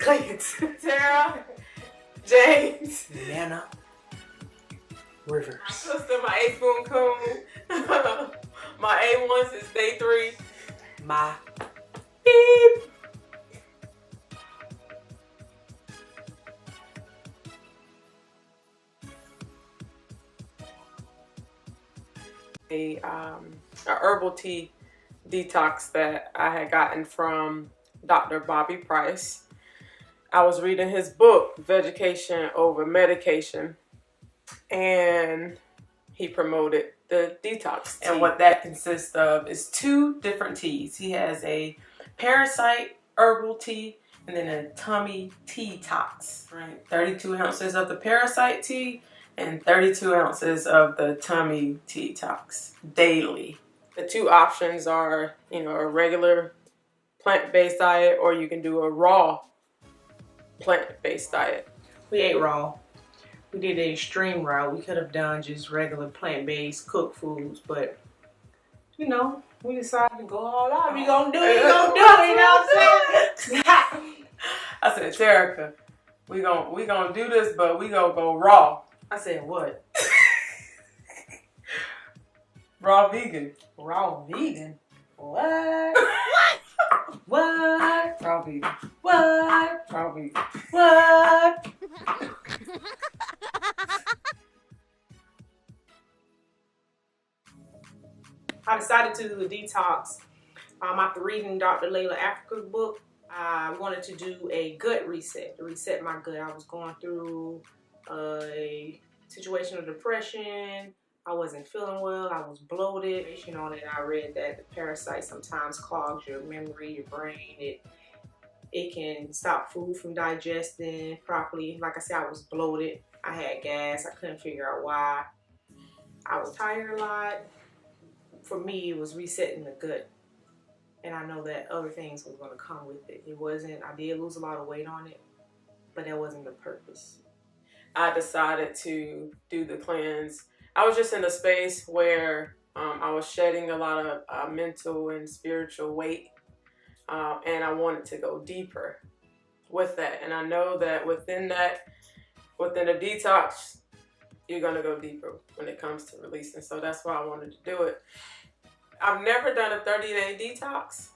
Clint, Tara, James, Nana, Rivers. Sister, my A-Spoon Coon. My A1s is day 3. My Beep. A herbal tea detox that I had gotten from Dr. Bobby Price. I was reading his book, Vegetation Over Medication, and he promoted the detox tea. And what that consists of is 2 different teas. He has a parasite herbal tea and then a tummy detox. Right. 32 ounces of the parasite tea and 32 ounces of the tummy detox daily. The 2 options are, a regular plant-based diet, or you can do a raw plant-based diet. We ate raw. We did the extreme route. We could have done just regular plant-based cooked foods, but we decided to go all out. We gonna do it, you know what I'm saying? I said, Terica, we gonna do this, but we gonna go raw. I said, what? Raw vegan. Raw vegan? What? What? Raw vegan. What? Raw vegan. What? I decided to do the detox after reading Dr. Layla Africa's book. I wanted to do a gut reset, to reset my gut. I was going through a situation of depression. I wasn't feeling well. I was bloated. On it, I read that the parasite sometimes clogs your memory, your brain. It can stop food from digesting properly. Like I said, I was bloated. I had gas. I couldn't figure out why. I was tired a lot. For me, it was resetting the gut. And I know that other things were going to come with it. I did lose a lot of weight on it, but that wasn't the purpose. I decided to do the cleanse. I was just in a space where I was shedding a lot of mental and spiritual weight. And I wanted to go deeper with that. And I know that within a detox, you're going to go deeper when it comes to releasing. So that's why I wanted to do it. I've never done a 30-day detox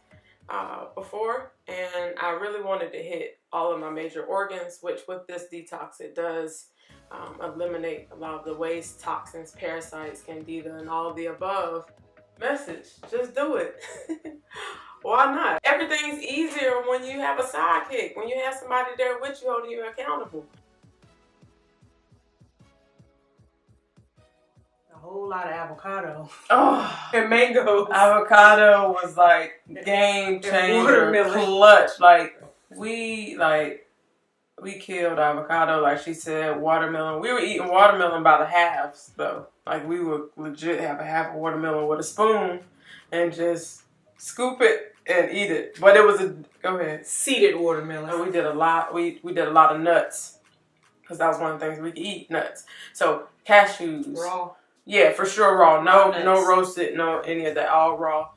before, and I really wanted to hit all of my major organs, which with this detox, it does eliminate a lot of the waste, toxins, parasites, candida, and all of the above. Message, just do it. Why not? Everything's easier when you have a sidekick, when you have somebody there with you holding you accountable. A whole lot of avocado. Oh, and mangoes. Avocado was like game changer, clutch. We killed avocado, like she said. Watermelon. We were eating watermelon by the halves, though. Like we would legit have a half a watermelon with a spoon and just scoop it and eat it. But it was go ahead. Seeded watermelon. And we did a lot. We did a lot of nuts because that was one of the things we could eat, nuts. So cashews. Raw. Yeah, for sure raw. No roasted, no any of that. All raw.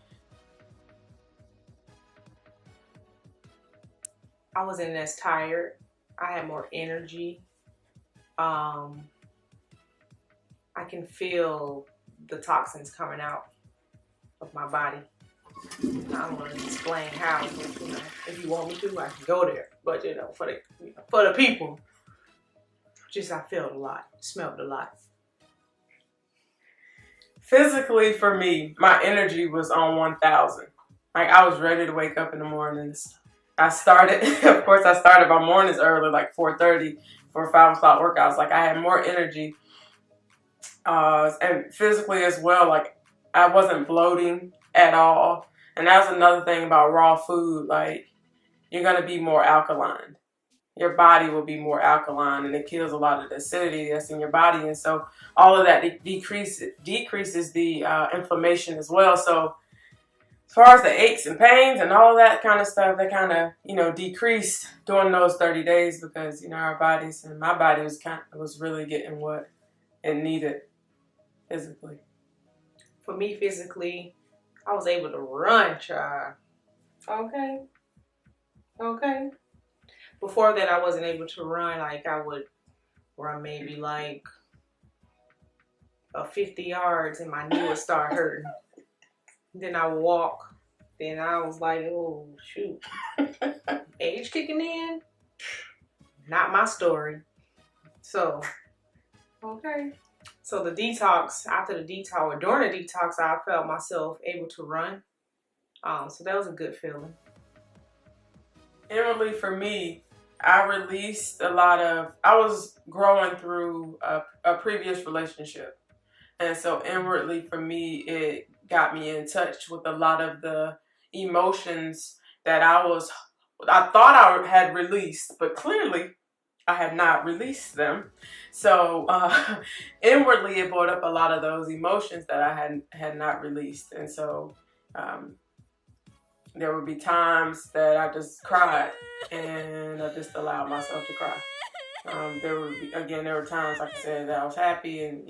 I wasn't as tired. I had more energy. I can feel the toxins coming out of my body. I don't want to explain how, but if you want me to, I can go there. But for the people, just I felt a lot, smelled a lot. Physically, for me, my energy was on 1,000. Like, I was ready to wake up in the mornings. Of course, I started my mornings early, like 4:30 for 5 o'clock workouts. Like, I had more energy. And physically as well, like, I wasn't bloating at all. And that's another thing about raw food. Like, you're going to be more alkaline. Your body will be more alkaline, and it kills a lot of the acidity that's in your body. And so all of that decreases the inflammation as well. So as far as the aches and pains and all of that kind of stuff, they kind of, decreased during those 30 days because, our bodies and my body was really getting what it needed physically. For me, physically, I was able to run, child. Okay. Before that, I wasn't able to run. Like I would run maybe like 50 yards and my knee would start hurting. Then I would walk. Then I was like, oh shoot, age kicking in. Not my story. So okay. So the detox, after the detox or during the detox, I felt myself able to run. So that was a good feeling. Inwardly for me, I released a lot of, I was growing through a previous relationship. And so inwardly for me, it got me in touch with a lot of the emotions that I thought I had released, but clearly I had not released them. So inwardly, it brought up a lot of those emotions that I had not released. And so um, there would be times that I just cried and I just allowed myself to cry. There were times, like I said, that I was happy and,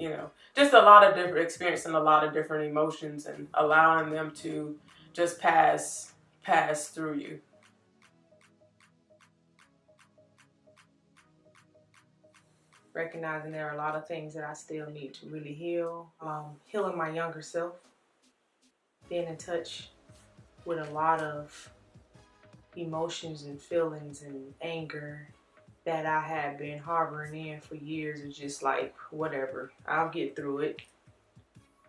just a lot of different experiencing a lot of different emotions and allowing them to just pass through you. Recognizing there are a lot of things that I still need to really heal. Healing my younger self. Being in touch with a lot of emotions and feelings and anger that I had been harboring in for years. Is just like, whatever, I'll get through it.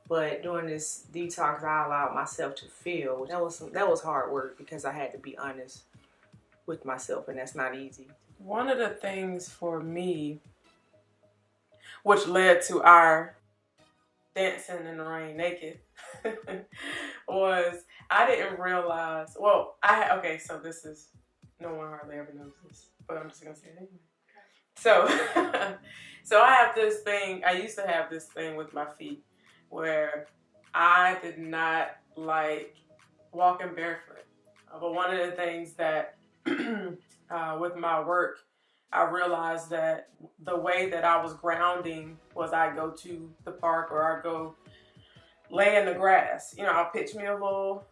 But during this detox, I allowed myself to feel. That was hard work because I had to be honest with myself, and that's not easy. One of the things for me, which led to our dancing in the rain naked, was I didn't realize. Well, so this is, no one hardly ever knows this, but I'm just gonna say it anyway. So, so I have this thing. I used to have this thing with my feet where I did not like walking barefoot. But one of the things that with my work, I realized that the way that I was grounding was I go to the park or I go lay in the grass. I'll pitch me a little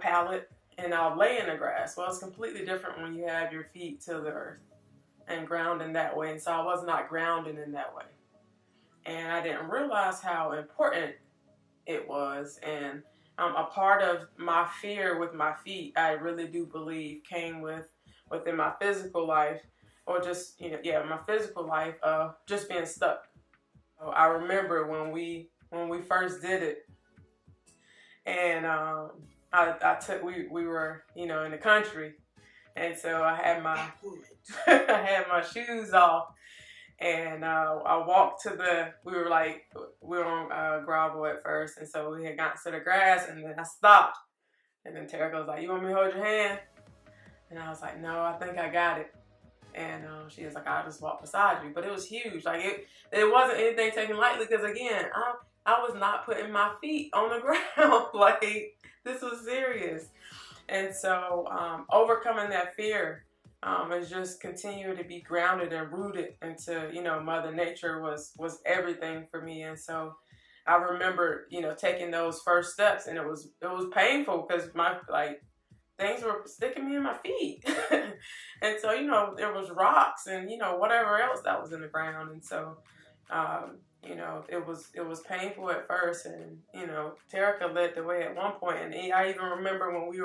pallet and I'll lay in the grass. Well, it's completely different when you have your feet to the earth and ground in that way. And so I was not grounding in that way. And I didn't realize how important it was. And a part of my fear with my feet, I really do believe, came within my physical life, or just, my physical life of just being stuck. So I remember when we first did it, and we were, in the country, and so I had my I had my shoes off, and I walked we were on gravel at first, and so we had gotten to the grass, and then I stopped, and then Tara was like, "You want me to hold your hand?" And I was like, "No, I think I got it." And she was like, "I'll just walk beside you." But it was huge. Like it wasn't anything taken lightly, because again, I was not putting my feet on the ground. Like, this was serious. And so overcoming that fear is just continue to be grounded and rooted into, Mother Nature was everything for me. And so I remember, taking those first steps, and it was painful because things were sticking me in my feet. And so, there was rocks and, whatever else that was in the ground. And so, it was painful at first. And, Terica led the way at one point. And I even remember when we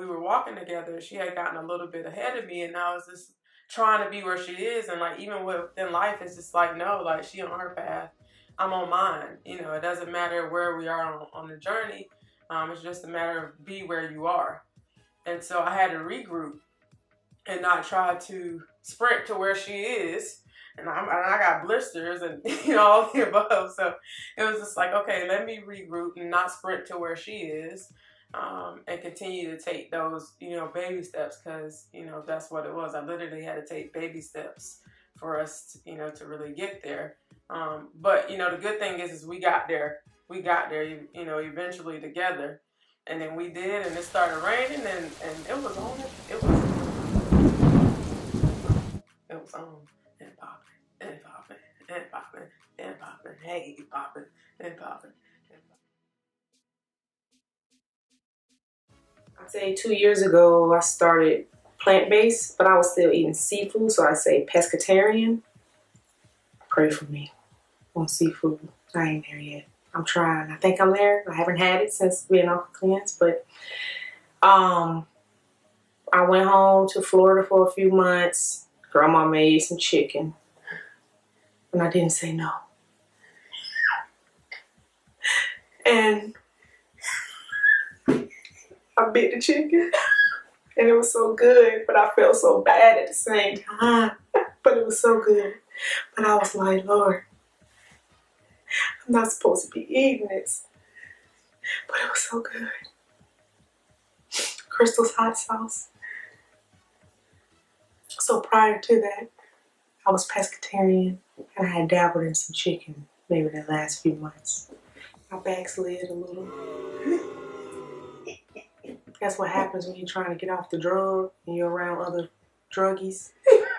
were walking together, she had gotten a little bit ahead of me, and I was just trying to be where she is. And even within life, it's just like, no, she on her path, I'm on mine. It doesn't matter where we are on the journey. It's just a matter of be where you are. And so I had to regroup and not try to sprint to where she is. And I got blisters and, all the above. So it was just like, okay, let me regroup and not sprint to where she is, and continue to take those, baby steps, because, that's what it was. I literally had to take baby steps for us, to really get there. But, the good thing is we got there. We got there, eventually together. And then we did, and it started raining, and it was on. It was on and popping and popping and popping and popping. Hey, popping and popping. I'd say 2 years ago, I started plant-based, but I was still eating seafood, so I say pescatarian. Pray for me on seafood. I ain't there yet. I'm trying. I think I'm there. I haven't had it since being off the cleanse, but I went home to Florida for a few months. Grandma made some chicken, and I didn't say no. And I bit the chicken, and it was so good, but I felt so bad at the same time. But it was so good. But I was like, Lord, I'm not supposed to be eating this. But it was so good. Crystal's hot sauce. So prior to that, I was pescatarian, and I had dabbled in some chicken maybe the last few months. I backslid a little. That's what happens when you're trying to get off the drug and you're around other druggies.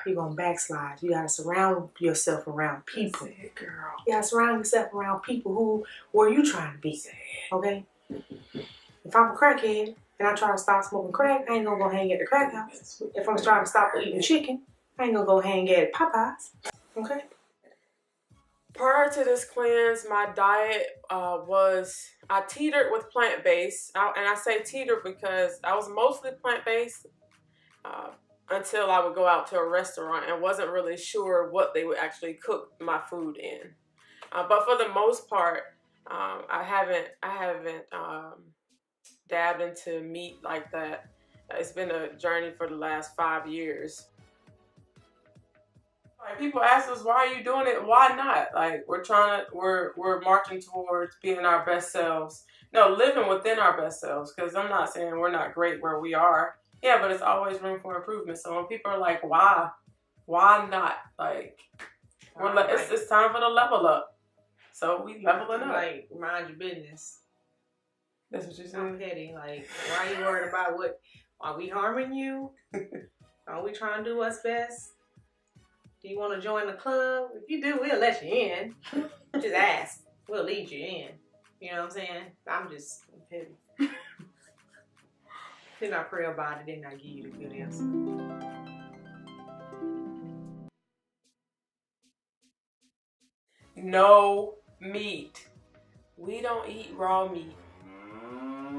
You're going to backslide. You got to surround yourself around people. That's it, girl. You got to surround yourself around people where you trying to be. Okay? If I'm a crackhead and I'm trying to stop smoking crack, I ain't going to go hang at the crack house. If I'm trying to stop eating chicken, I ain't going to go hang at Popeyes. Okay? Prior to this cleanse, my diet was, I teetered with plant-based. And I say teetered because I was mostly plant-based until I would go out to a restaurant and wasn't really sure what they would actually cook my food in. But for the most part, I haven't dabbed into meat like that. It's been a journey for the last 5 years. Like, people ask us, why are you doing it? Why not? Like, we're marching towards being our best selves. No, living within our best selves. Because I'm not saying we're not great where we are. Yeah, but it's always room for improvement. So when people are like, why not? Like, it's time for the level up. So we leveling up. Like, mind your business. That's what you're saying? I'm petty. Like, why are you worried about what? Are we harming you? Are we trying to do what's best? Do you want to join the club? If you do, we'll let you in. Just ask. We'll lead you in. You know what I'm saying? I'm petty. Then I pray about it, then I give you the good answer. No meat. We don't eat raw meat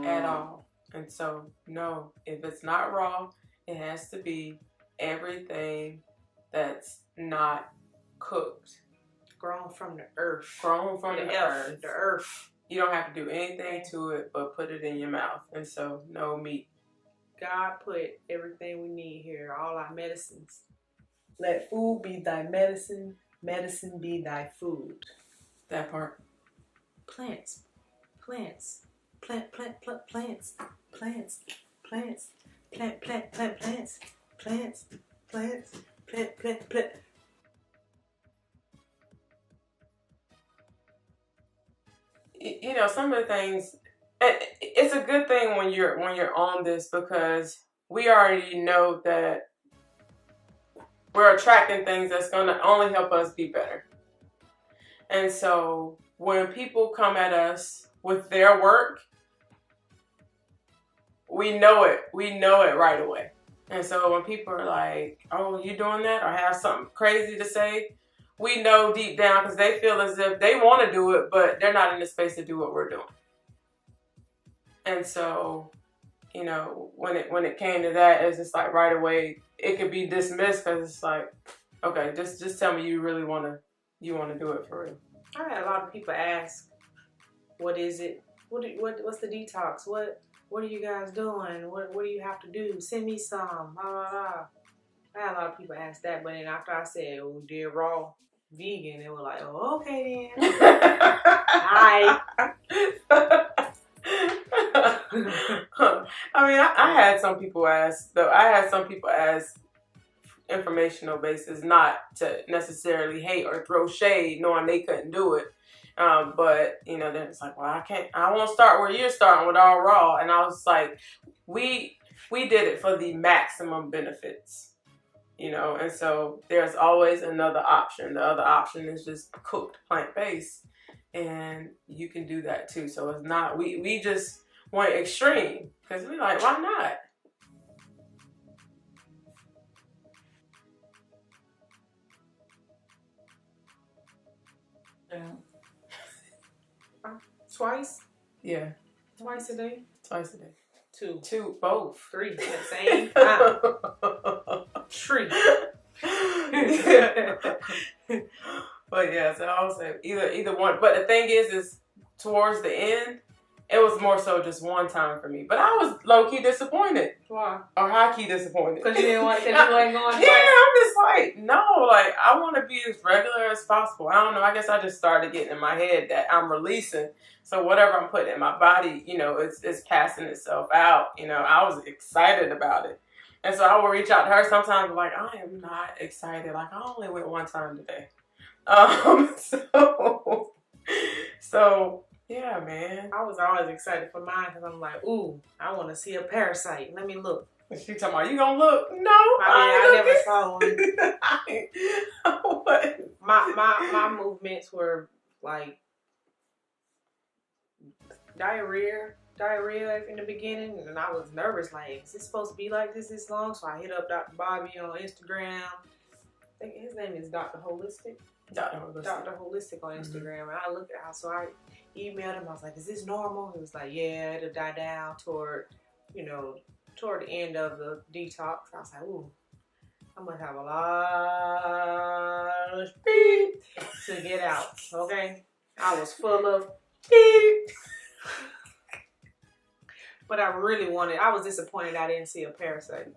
at all. And so, no, if it's not raw, it has to be everything that's not cooked. Grown from the earth. Grown from the earth. The earth. You don't have to do anything to it but put it in your mouth. And so, no meat. God put everything we need here, all our medicines. Let food be thy medicine, medicine be thy food. That part. Plants. Plants. Plants. Plant, plants. Plants. You know, some of the things, it's a good thing when you're on this, because we already know that we're attracting things that's going to only help us be better. And so when people come at us with their work, we know it right away. And so when people are like, oh, you doing that, or have something crazy to say, we know deep down, because they feel as if they want to do it, but they're not in the space to do what we're doing. And so, you know, when it came to that, it's just like right away, it could be dismissed, because it's like, okay, just tell me you really want to do it for real. I had a lot of people ask, what is it? What's the detox? What are you guys doing? What do you have to do? Send me some. Blah, blah, blah. I had a lot of people ask that, but then after I said, oh, dear raw vegan, they were like, oh, okay then. Hi. I mean, I had some people ask, though. I had some people ask informational basis, not to necessarily hate or throw shade, knowing they couldn't do it. But, you know, then it's like, well, I won't start where you're starting with all raw. And I was like, we did it for the maximum benefits, you know, and so there's always another option. The other option is just cooked plant-based, and you can do that too. So it's not, we just went extreme, because we're like, why not? Twice? Yeah. Twice a day? Twice a day. Two. Both. 3 at the same time. 3. But yeah, so I would say either one. But the thing is towards the end, it was more so just one time for me. But I was low key disappointed. Why? Or high key disappointed. Because you didn't want, because you wasn't going. Yeah, I'm just like, no, like I want to be as regular as possible. I don't know. I guess I just started getting in my head that I'm releasing. So whatever I'm putting in my body, you know, it's passing itself out. You know, I was excited about it. And so I will reach out to her sometimes like, I am not excited. Like I only went one time today. So yeah, man. I was always excited for mine because I'm like, ooh, I want to see a parasite. Let me look. She talking about, you gonna look? No, I never saw one. What? My movements were like diarrhea in the beginning, and I was nervous. Like, is this supposed to be like this long? So I hit up Dr. Bobby on Instagram. I think his name is Dr. Holistic. Dr. Holistic on Instagram. And I looked at so I emailed him. I was like, is this normal? He was like, yeah, it'll die down toward the end of the detox. I was like, ooh, I'm gonna have a lot of speed to get out. Okay, I was full of speed. But I was disappointed I didn't see a parasite.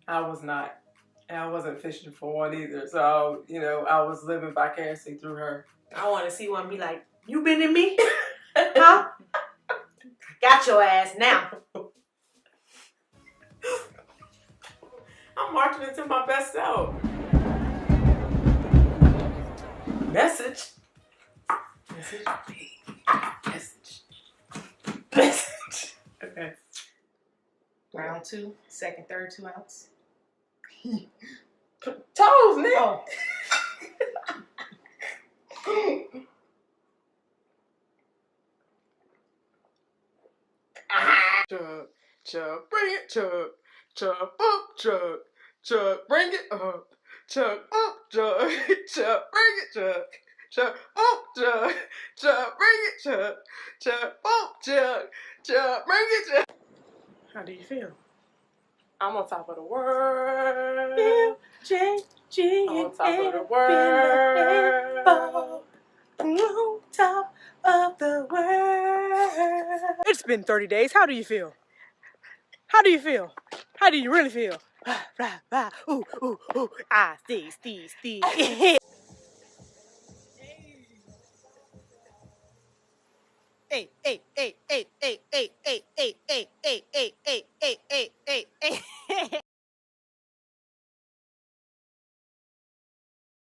I was not. And I wasn't fishing for one either. So, you know, I was living vicariously through her. I want to see one be like, you been in me? Huh? Got your ass now. I'm marching into my best self. Message. Okay. Round 2, second, third 2 ounce. Toes, Nick. Oh. Chug, bring it, chug, up, chug, bring it up, chug, bring it, chug, up, bring it, chug, bring it, How do you feel? I'm on top of the world. I'm on top of the world. On top of the world. It's been 30 days. How do you feel? How do you feel? How do you really feel? Ooh, ooh, ooh. Ah, Steve. Hey.